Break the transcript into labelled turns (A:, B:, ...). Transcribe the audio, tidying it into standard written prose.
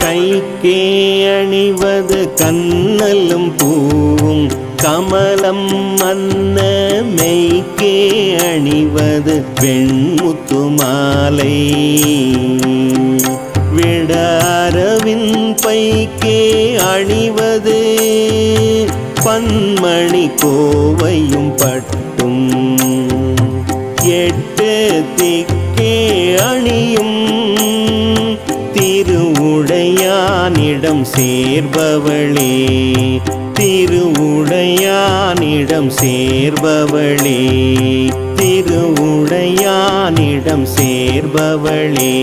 A: கைக்கே அணிவது கண்ணலும் பூவும் கமலம் மன்ன மெய்க்கே அணிவது வெண்முத்து மாலை விடாரவின் பைக்கே அணிவது பன்மணி கோவையும் பட்டும் எட்டு திக்கே அணியும் திருவுடையானிடம் சேர்பவளே திருவுடையானிடம் சேர்பவளே திருவுடையானிடம் சேர்பவளே